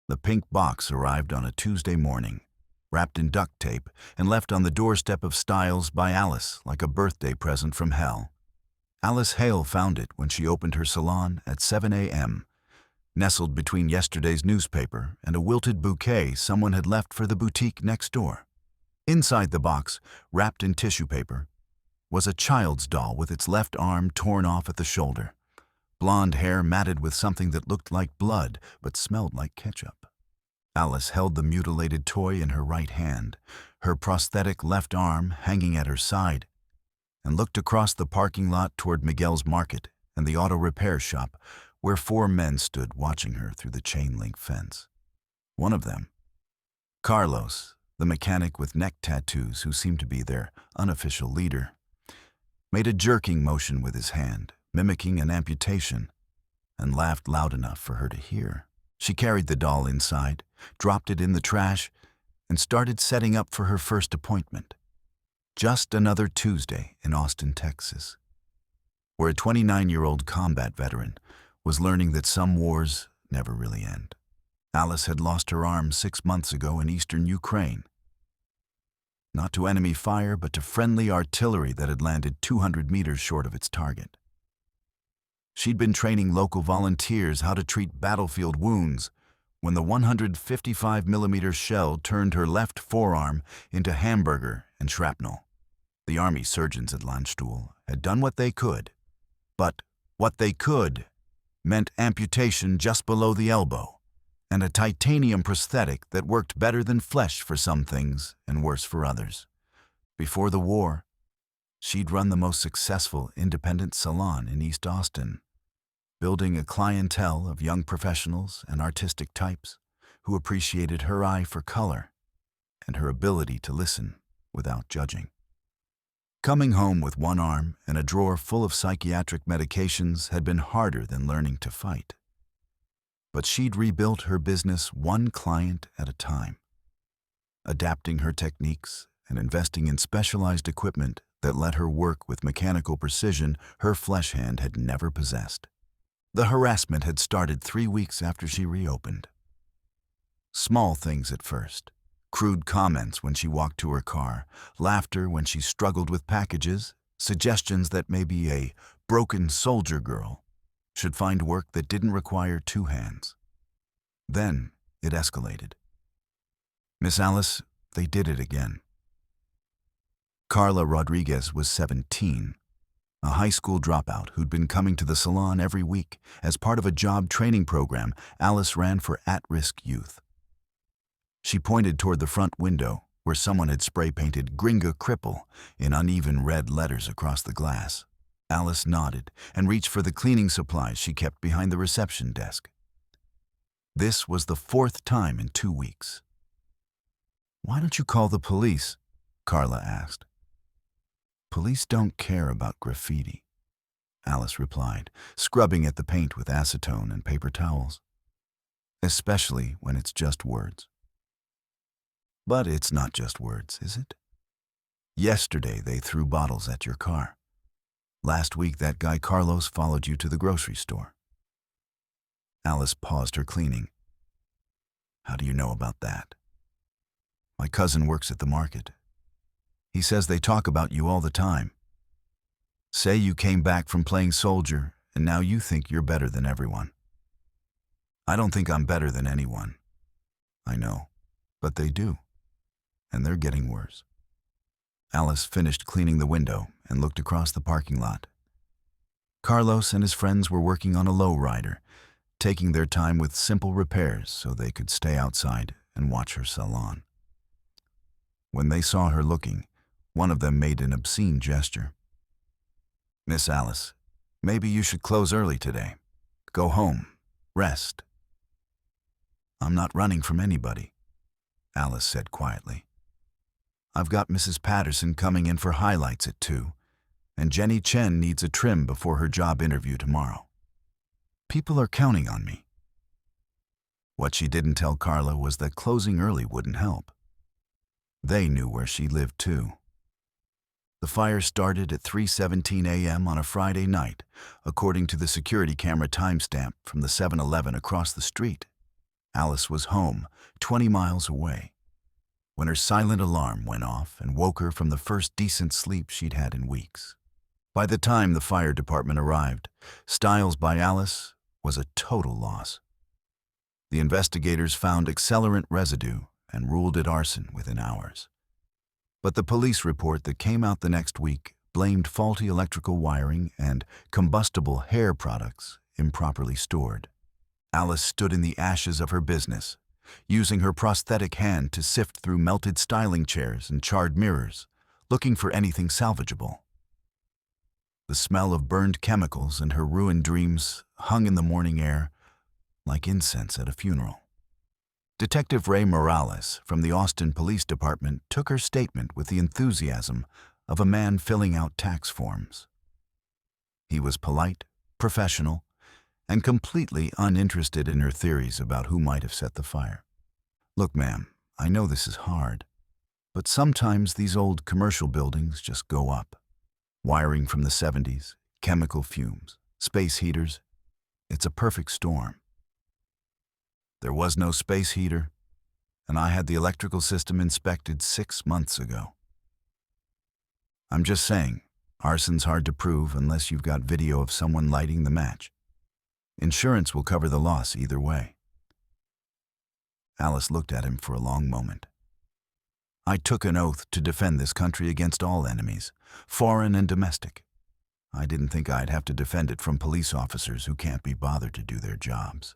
The pink box arrived on a Tuesday morning, wrapped in duct tape and left on the doorstep of Styles by Alice like a birthday present from hell. Alice Hale found it when she opened her salon at 7 a.m., nestled between yesterday's newspaper and a wilted bouquet someone had left for the boutique next door. Inside the box, wrapped in tissue paper, was a child's doll with its left arm torn off at the shoulder, blonde hair matted with something that looked like blood but smelled like ketchup. Alice held the mutilated toy in her right hand, her prosthetic left arm hanging at her side, and looked across the parking lot toward Miguel's Market and the auto repair shop, where 4 men stood watching her through the chain-link fence. One of them, Carlos, the mechanic with neck tattoos who seemed to be their unofficial leader, made a jerking motion with his hand, mimicking an amputation, and laughed loud enough for her to hear. She carried the doll inside, dropped it in the trash, and started setting up for her first appointment. Just another Tuesday in Austin, Texas, where a 29-year-old combat veteran was learning that some wars never really end. Alice had lost her arm 6 months ago in eastern Ukraine. Not to enemy fire, but to friendly artillery that had landed 200 meters short of its target. She'd been training local volunteers how to treat battlefield wounds when the 155mm shell turned her left forearm into hamburger and shrapnel. The Army surgeons at Landstuhl had done what they could, but what they could meant amputation just below the elbow and a titanium prosthetic that worked better than flesh for some things and worse for others. Before the war, she'd run the most successful independent salon in East Austin, building a clientele of young professionals and artistic types who appreciated her eye for color and her ability to listen without judging. Coming home with one arm and a drawer full of psychiatric medications had been harder than learning to fight. But she'd rebuilt her business one client at a time, adapting her techniques and investing in specialized equipment that let her work with mechanical precision her flesh hand had never possessed. The harassment had started 3 weeks after she reopened. Small things at first. Crude comments when she walked to her car, laughter when she struggled with packages, suggestions that maybe a broken soldier girl should find work that didn't require 2 hands. Then it escalated. "Miss Alice, they did it again." Carla Rodriguez was 17, a high school dropout who'd been coming to the salon every week as part of a job training program Alice ran for at-risk youth. She pointed toward the front window, where someone had spray-painted "Gringa Cripple" in uneven red letters across the glass. Alice nodded and reached for the cleaning supplies she kept behind the reception desk. This was the 4th time in 2 weeks. "Why don't you call the police?" Carla asked. "Police don't care about graffiti," Alice replied, scrubbing at the paint with acetone and paper towels. "Especially when it's just words." But it's not just words, is it? Yesterday they threw bottles at your car. Last week that guy Carlos followed you to the grocery store. Alice paused her cleaning. "How do you know about that?" "My cousin works at the market. He says they talk about you all the time. Say you came back from playing soldier and now you think you're better than everyone." "I don't think I'm better than anyone." "I know, but they do. And they're getting worse." Alice finished cleaning the window and looked across the parking lot. Carlos and his friends were working on a lowrider, taking their time with simple repairs so they could stay outside and watch her salon. When they saw her looking, one of them made an obscene gesture. "Miss Alice, maybe you should close early today. Go home. Rest." "I'm not running from anybody," Alice said quietly. "I've got Mrs. Patterson coming in for highlights at 2, and Jenny Chen needs a trim before her job interview tomorrow. People are counting on me." What she didn't tell Carla was that closing early wouldn't help. They knew where she lived too. The fire started at 3:17 a.m. on a Friday night, according to the security camera timestamp from the 7-Eleven across the street. Alice was home, 20 miles away, when her silent alarm went off and woke her from the first decent sleep she'd had in weeks. By the time the fire department arrived, Styles by Alice was a total loss. The investigators found accelerant residue and ruled it arson within hours. But the police report that came out the next week blamed faulty electrical wiring and combustible hair products improperly stored. Alice stood in the ashes of her business, using her prosthetic hand to sift through melted styling chairs and charred mirrors, looking for anything salvageable. The smell of burned chemicals and her ruined dreams hung in the morning air like incense at a funeral. Detective Ray Morales from the Austin Police Department took her statement with the enthusiasm of a man filling out tax forms. He was polite, professional, and completely uninterested in her theories about who might have set the fire. "Look, ma'am, I know this is hard, but sometimes these old commercial buildings just go up. Wiring from the 70s, chemical fumes, space heaters. It's a perfect storm. There was no space heater, and I had the electrical system inspected 6 months ago. I'm just saying, arson's hard to prove unless you've got video of someone lighting the match. Insurance will cover the loss either way." Alice looked at him for a long moment. "I took an oath to defend this country against all enemies, foreign and domestic. I didn't think I'd have to defend it from police officers who can't be bothered to do their jobs."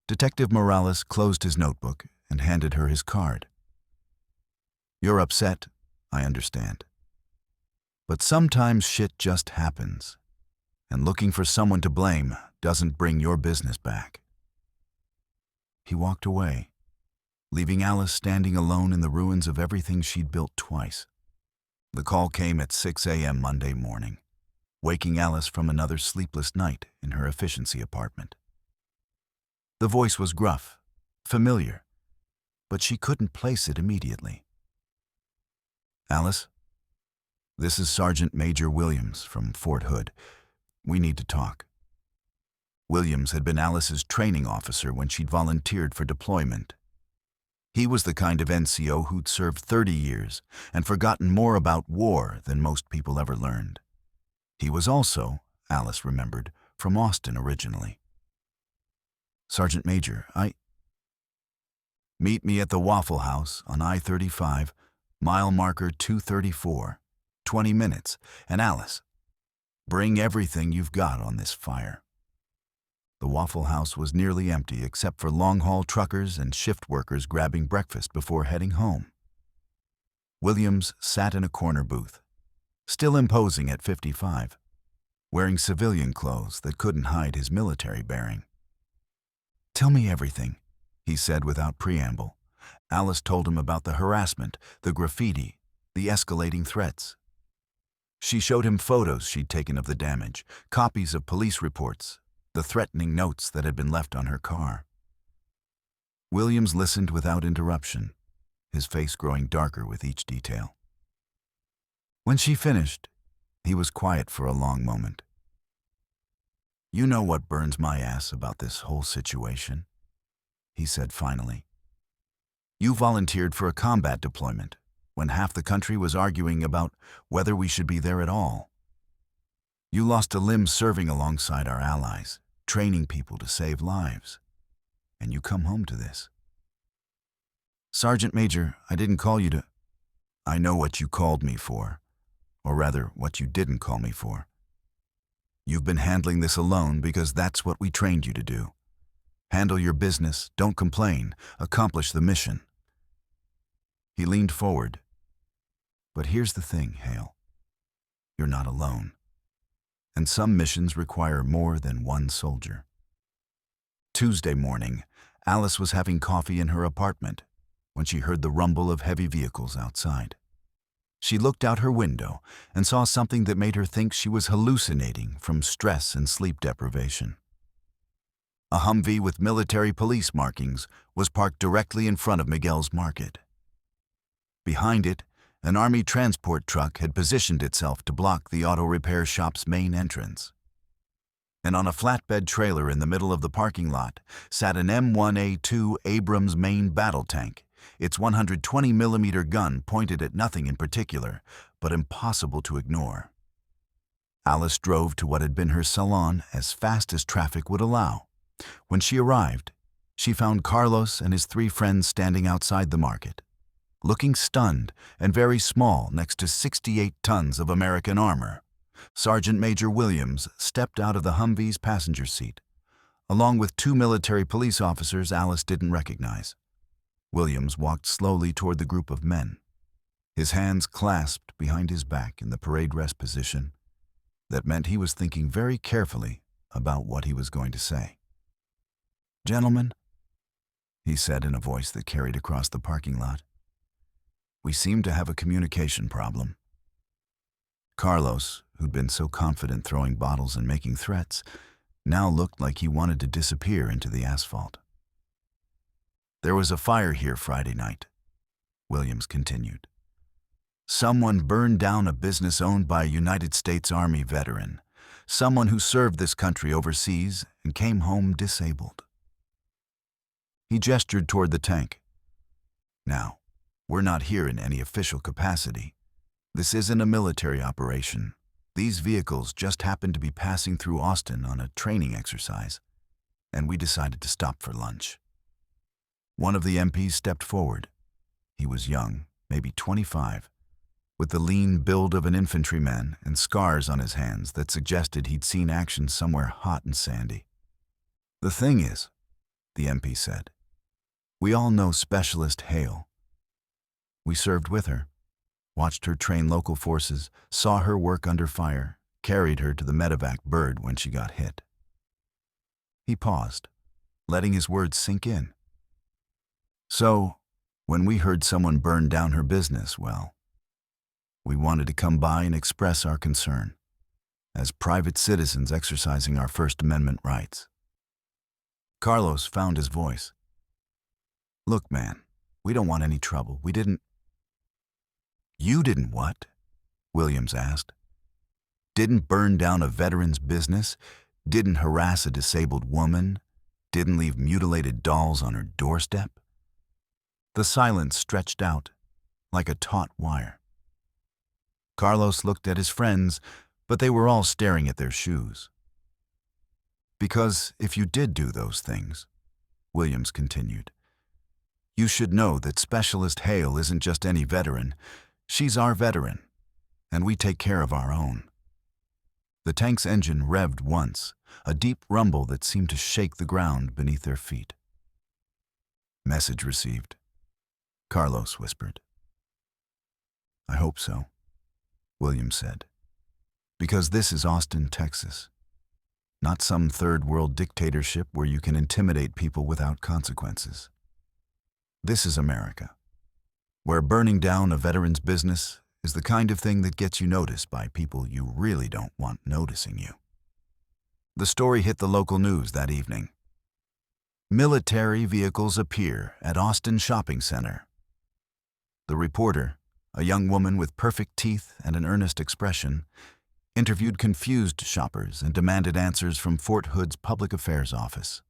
Detective Morales closed his notebook and handed her his card. "You're upset, I understand. But sometimes shit just happens, and looking for someone to blame doesn't bring your business back." He walked away, leaving Alice standing alone in the ruins of everything she'd built twice. The call came at 6 a.m. Monday morning, waking Alice from another sleepless night in her efficiency apartment. The voice was gruff, familiar, but she couldn't place it immediately. "Alice, this is Sergeant Major Williams from Fort Hood. We need to talk." Williams had been Alice's training officer when she'd volunteered for deployment. He was the kind of NCO who'd served 30 years and forgotten more about war than most people ever learned. He was also, Alice remembered, from Austin originally. "Sergeant Major, Meet me at the Waffle House on I-35, mile marker 234, 20 minutes, and Alice, bring everything you've got on this fire." The Waffle House was nearly empty except for long-haul truckers and shift workers grabbing breakfast before heading home. Williams sat in a corner booth, still imposing at 55, wearing civilian clothes that couldn't hide his military bearing. "Tell me everything," he said without preamble. Alice told him about the harassment, the graffiti, the escalating threats. She showed him photos she'd taken of the damage, copies of police reports, the threatening notes that had been left on her car. Williams listened without interruption, his face growing darker with each detail. When she finished, he was quiet for a long moment. "You know what burns my ass about this whole situation?" he said finally. "You volunteered for a combat deployment when half the country was arguing about whether we should be there at all. You lost a limb serving alongside our allies, training people to save lives. And you come home to this." "Sergeant Major, I didn't call you to—" "I know what you called me for, or rather what you didn't call me for. You've been handling this alone because that's what we trained you to do. Handle your business, don't complain, accomplish the mission." He leaned forward. "But here's the thing, Hale. You're not alone. And some missions require more than one soldier." Tuesday morning, Alice was having coffee in her apartment when she heard the rumble of heavy vehicles outside. She looked out her window and saw something that made her think she was hallucinating from stress and sleep deprivation. A Humvee with military police markings was parked directly in front of Miguel's Market. Behind it, an Army transport truck had positioned itself to block the auto repair shop's main entrance. And on a flatbed trailer in the middle of the parking lot sat an M1A2 Abrams main battle tank, its 120mm gun pointed at nothing in particular, but impossible to ignore. Alice drove to what had been her salon as fast as traffic would allow. When she arrived, she found Carlos and his 3 friends standing outside the market, looking stunned and very small next to 68 tons of American armor. Sergeant Major Williams stepped out of the Humvee's passenger seat, along with 2 military police officers Alice didn't recognize. Williams walked slowly toward the group of men, his hands clasped behind his back in the parade rest position. That meant he was thinking very carefully about what he was going to say. "Gentlemen," he said in a voice that carried across the parking lot, "we seem to have a communication problem." Carlos, who'd been so confident throwing bottles and making threats, now looked like he wanted to disappear into the asphalt. "There was a fire here Friday night," Williams continued. "Someone burned down a business owned by a United States Army veteran, someone who served this country overseas and came home disabled." He gestured toward the tank. "Now, we're not here in any official capacity. This isn't a military operation. These vehicles just happened to be passing through Austin on a training exercise, and we decided to stop for lunch." One of the MPs stepped forward. He was young, maybe 25, with the lean build of an infantryman and scars on his hands that suggested he'd seen action somewhere hot and sandy. "The thing is," the MP said, "we all know Specialist Hale. We served with her, watched her train local forces, saw her work under fire, carried her to the medevac bird when she got hit." He paused, letting his words sink in. "So, when we heard someone burn down her business, well, we wanted to come by and express our concern, as private citizens exercising our First Amendment rights." Carlos found his voice. "Look, man, we don't want any trouble. We didn't—" "You didn't what?" Williams asked. "Didn't burn down a veteran's business? Didn't harass a disabled woman? Didn't leave mutilated dolls on her doorstep?" The silence stretched out like a taut wire. Carlos looked at his friends, but they were all staring at their shoes. "Because if you did do those things," Williams continued, "you should know that Specialist Hale isn't just any veteran. She's our veteran, and we take care of our own." The tank's engine revved once, a deep rumble that seemed to shake the ground beneath their feet. "Message received," Carlos whispered. "I hope so," Williams said, "because this is Austin, Texas, not some third-world dictatorship where you can intimidate people without consequences. This is America, where burning down a veteran's business is the kind of thing that gets you noticed by people you really don't want noticing you." The story hit the local news that evening. "Military vehicles appear at Austin Shopping Center." The reporter, a young woman with perfect teeth and an earnest expression, interviewed confused shoppers and demanded answers from Fort Hood's public affairs office.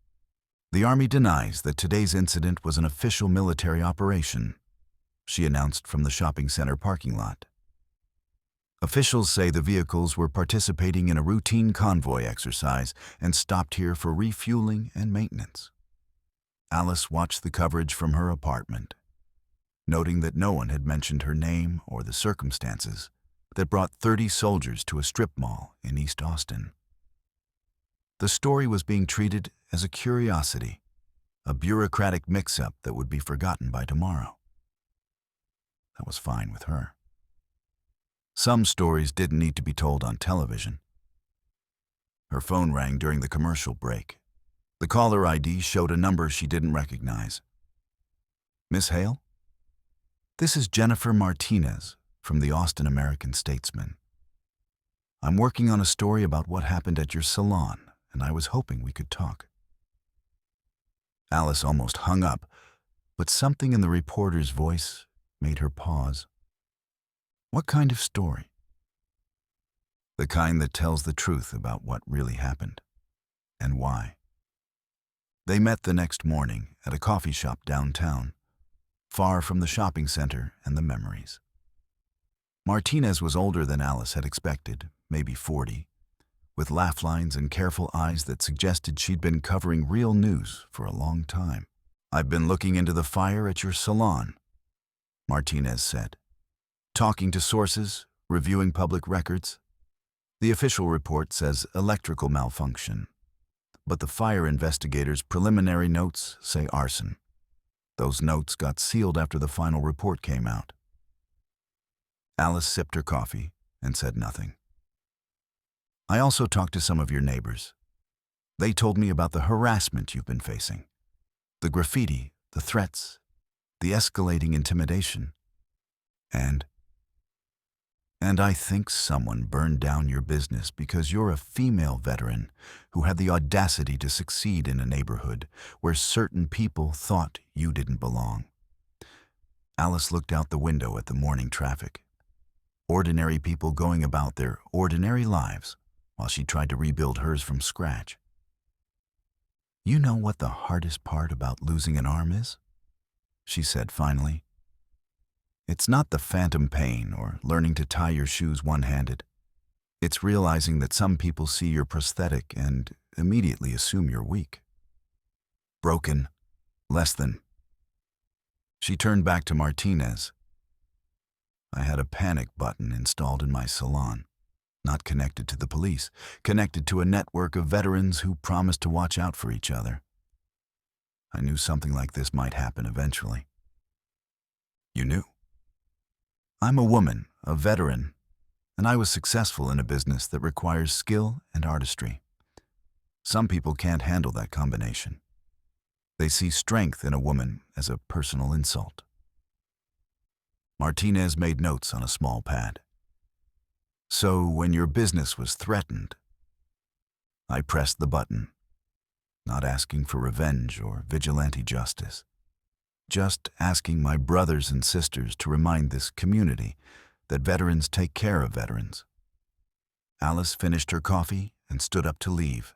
"The Army denies that today's incident was an official military operation," she announced from the shopping center parking lot. "Officials say the vehicles were participating in a routine convoy exercise and stopped here for refueling and maintenance." Alice watched the coverage from her apartment, noting that no one had mentioned her name or the circumstances that brought 30 soldiers to a strip mall in East Austin. The story was being treated as a curiosity, a bureaucratic mix-up that would be forgotten by tomorrow. That was fine with her. Some stories didn't need to be told on television. Her phone rang during the commercial break. The caller ID showed a number she didn't recognize. "Miss Hale? This is Jennifer Martinez from the Austin American-Statesman. I'm working on a story about what happened at your salon, and I was hoping we could talk." Alice almost hung up, but something in the reporter's voice made her pause. "What kind of story?" "The kind that tells the truth about what really happened." and why. They met the next morning at a coffee shop downtown, far from the shopping center and the memories. Martinez was older than Alice had expected, maybe 40, with laugh lines and careful eyes that suggested she'd been covering real news for a long time. "I've been looking into the fire at your salon," Martinez said. "Talking to sources, reviewing public records. The official report says electrical malfunction, but the fire investigators' preliminary notes say arson. Those notes got sealed after the final report came out." Alice sipped her coffee and said nothing. "I also talked to some of your neighbors. They told me about the harassment you've been facing, the graffiti, the threats, the escalating intimidation, and I think someone burned down your business because you're a female veteran who had the audacity to succeed in a neighborhood where certain people thought you didn't belong." Alice looked out the window at the morning traffic. Ordinary people going about their ordinary lives while she tried to rebuild hers from scratch. "You know what the hardest part about losing an arm is?" she said finally. "It's not the phantom pain or learning to tie your shoes one-handed. It's realizing that some people see your prosthetic and immediately assume you're weak. Broken, less than." She turned back to Martinez. "I had a panic button installed in my salon, not connected to the police, connected to a network of veterans who promised to watch out for each other. I knew something like this might happen eventually." "You knew?" "I'm a woman, a veteran, and I was successful in a business that requires skill and artistry. Some people can't handle that combination. They see strength in a woman as a personal insult." Martinez made notes on a small pad. "So when your business was threatened, I pressed the button, not asking for revenge or vigilante justice, just asking my brothers and sisters to remind this community that veterans take care of veterans." Alice finished her coffee and stood up to leave.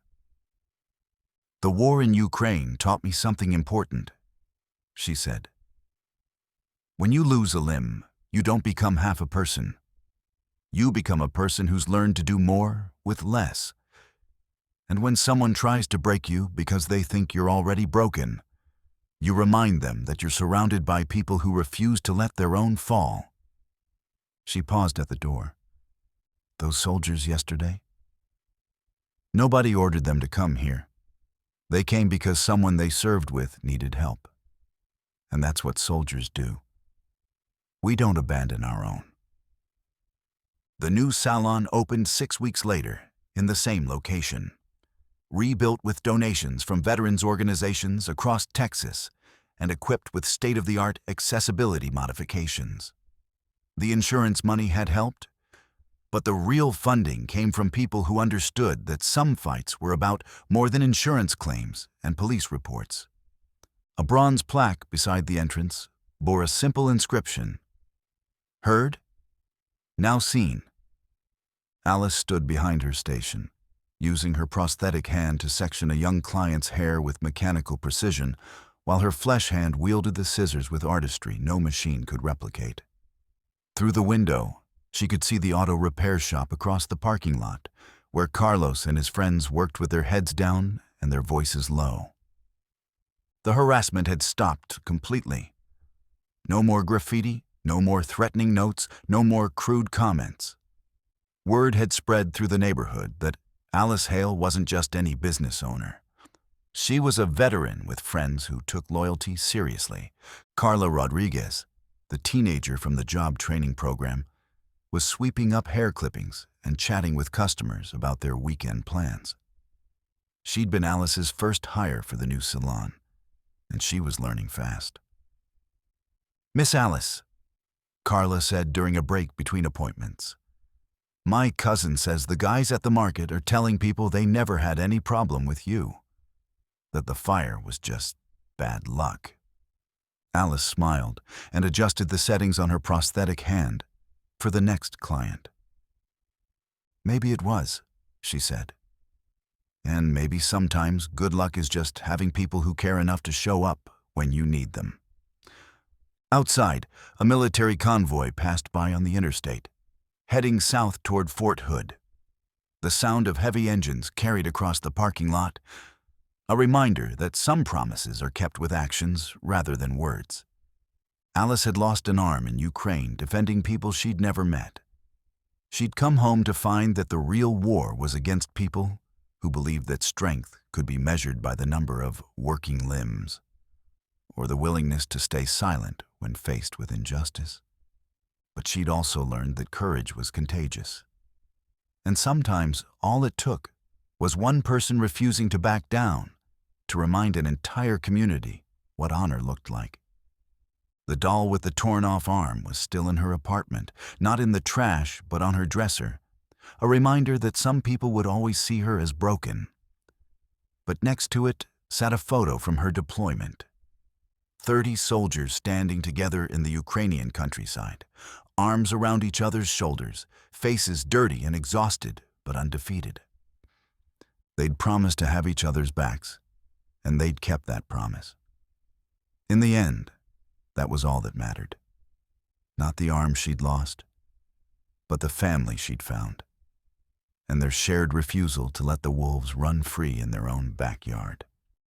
"The war in Ukraine taught me something important," she said. "When you lose a limb, you don't become half a person. You become a person who's learned to do more with less. And when someone tries to break you because they think you're already broken, you remind them that you're surrounded by people who refuse to let their own fall." She paused at the door. "Those soldiers yesterday? Nobody ordered them to come here. They came because someone they served with needed help. And that's what soldiers do. We don't abandon our own." The new salon opened 6 weeks later in the same location, rebuilt with donations from veterans organizations across Texas and equipped with state-of-the-art accessibility modifications. The insurance money had helped, but the real funding came from people who understood that some fights were about more than insurance claims and police reports. A bronze plaque beside the entrance bore a simple inscription: "Heard? Now seen." Alice stood behind her station, using her prosthetic hand to section a young client's hair with mechanical precision, while her flesh hand wielded the scissors with artistry no machine could replicate. Through the window, she could see the auto repair shop across the parking lot, where Carlos and his friends worked with their heads down and their voices low. The harassment had stopped completely. No more graffiti, no more threatening notes, no more crude comments. Word had spread through the neighborhood that Alice Hale wasn't just any business owner. She was a veteran with friends who took loyalty seriously. Carla Rodriguez, the teenager from the job training program, was sweeping up hair clippings and chatting with customers about their weekend plans. She'd been Alice's first hire for the new salon, and she was learning fast. "Miss Alice," Carla said during a break between appointments, "my cousin says the guys at the market are telling people they never had any problem with you, that the fire was just bad luck." Alice smiled and adjusted the settings on her prosthetic hand for the next client. "Maybe it was," she said. And maybe sometimes good luck is just having people who care enough to show up when you need them. Outside, a military convoy passed by on the interstate, heading south toward Fort Hood. The sound of heavy engines carried across the parking lot, a reminder that some promises are kept with actions rather than words. Alice had lost an arm in Ukraine defending people she'd never met. She'd come home to find that the real war was against people who believed that strength could be measured by the number of working limbs, or the willingness to stay silent when faced with injustice. But she'd also learned that courage was contagious. And sometimes all it took was one person refusing to back down to remind an entire community what honor looked like. The doll with the torn-off arm was still in her apartment, not in the trash, but on her dresser, a reminder that some people would always see her as broken. But next to it sat a photo from her deployment. 30 soldiers standing together in the Ukrainian countryside, arms around each other's shoulders, faces dirty and exhausted, but undefeated. They'd promised to have each other's backs, and they'd kept that promise. In the end, that was all that mattered. Not the arm she'd lost, but the family she'd found, and their shared refusal to let the wolves run free in their own backyard.